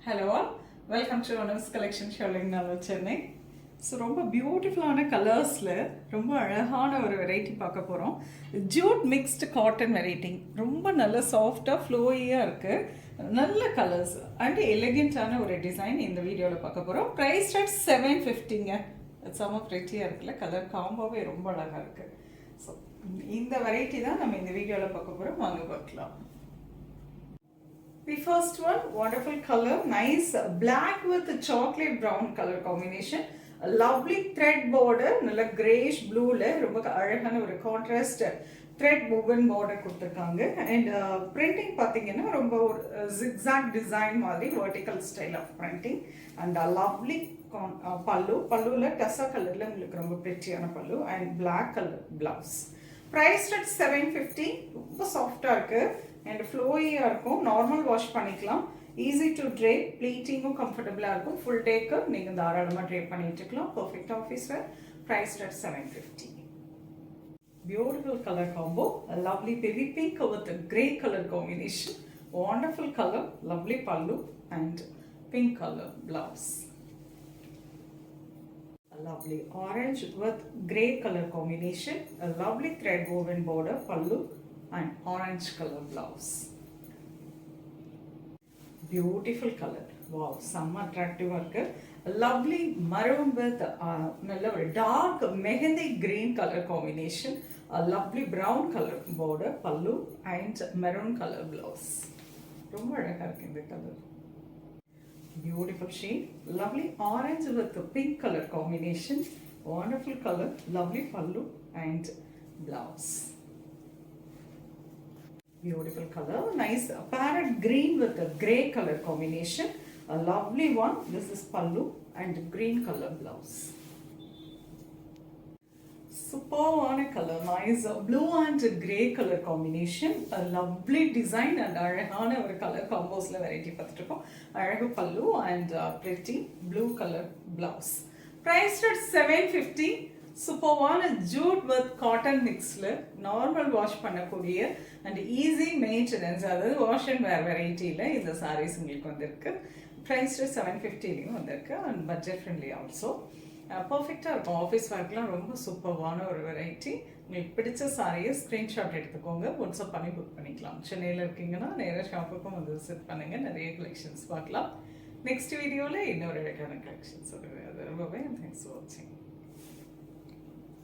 Hello all, welcome to Onus Collection Showing Nalla Chennai. So ரொம்ப பியூட்டிஃபுல்லான கலர்ஸில் ரொம்ப அழகான ஒரு வெரைட்டி பார்க்க போகிறோம். ஜூட் மிக்ஸ்டு காட்டன் வெரைட்டி, ரொம்ப நல்ல சாஃப்டாக ஃப்ளோயியாக இருக்குது, நல்ல கலர்ஸ் அண்ட் எலிகெண்ட்டான ஒரு டிசைன் இந்த வீடியோவில் பார்க்க போகிறோம். ப்ரைஸ் ஸ்டார்ட் $750ங்க. செம்ம ப்ரெட்டியாக இருக்குல்ல, கலர் காம்போவே ரொம்ப அழகாக இருக்குது. ஸோ இந்த வெரைட்டி தான் நம்ம இந்த வீடியோவில் பார்க்க போகிறோம், வாங்க பார்க்கலாம். The first one, wonderful color, nice black with chocolate brown color combination. A lovely thread border, நல்ல grayish blueல ரொம்ப அழகான ஒரு contrast thread woven border கொடுத்திருக்காங்க. And printing பார்த்தீங்கன்னா ரொம்ப ஒரு zigzag design மாதிரி vertical style of printing. And a lovely பல்லுல டசா கலர்ல உங்களுக்கு ரொம்ப prettyயான பல்லு and black color blouse. Priced at $750, ரொம்ப சாஃப்டா இருக்கு and flowy-ஆ இருக்கும். நார்மல் வாஷ் பண்ணிக்கலாம். ஈஸி டு ட்ரேப், ப்ளீட்டிங்கும் கம்ஃபர்டபுளாக இருக்கும். ஃபுல் டேக்கு நீங்கள் தாராளமாக ட்ரேப் பண்ணிட்டு இருக்கலாம். Perfect office wear. Priced at $750. Beautiful colour combo, lovely baby pink with grey colour combination. Wonderful colour, lovely pallu and pink colour blouse. Lovely orange with grey color combination. A lovely thread woven border, pallu and orange color blouse. Beautiful color. Wow, some attractive work. A lovely maroon with dark mehendi green color combination. A lovely brown color border, pallu and maroon color blouse. ரொம்ப அழகா இருக்கு இந்த colour. Beautiful shade, lovely orange with the pink color combination. Wonderful color, lovely pallu and blouse. Beautiful color, nice parrot green with the grey color combination. A lovely one. This is pallu and green color blouse. Superb color, nice blue and grey color combination. A lovely design and அழகான ஒரு color combosல variety பார்த்துட்டோம். அழகு பல்லு and pretty blue color blouse. Priced at $750. சூப்பர்வான jute with cotton மிக்ஸில் normal wash பண்ணக்கூடிய and easy maintenance, அதாவது wash and wear வெரைட்டியில் இந்த சாரீஸ் உங்களுக்கு வந்திருக்கு. ப்ரைஸ் $750லையும் வந்திருக்கு அண்ட் பட்ஜெட் ஃப்ரெண்ட்லி ஆல்சோ. பர்ஃபெக்டாக இருக்கும். ஆஃபீஸ் ஒர்க்லாம் ரொம்ப சூப்பர்வான ஒரு வெரைட்டி. உங்களுக்கு பிடிச்ச சாரியை ஸ்க்ரீன்ஷாட் எடுத்துக்கோங்க, வாட்ஸ்அப் பண்ணி புக் பண்ணிக்கலாம். சென்னையில் இருக்கீங்கன்னா நேராக ஷாப்புக்கும் வந்து விசிட் பண்ணுங்கள், நிறைய கலெக்ஷன்ஸ் பார்க்கலாம். நெக்ஸ்ட் வீடியோவில் இன்னொரு அழகான கலெக்ஷன்ஸ் வருது. அது ரொம்பவே தேங்க்ஸ் ஃபார் வாட்சிங்.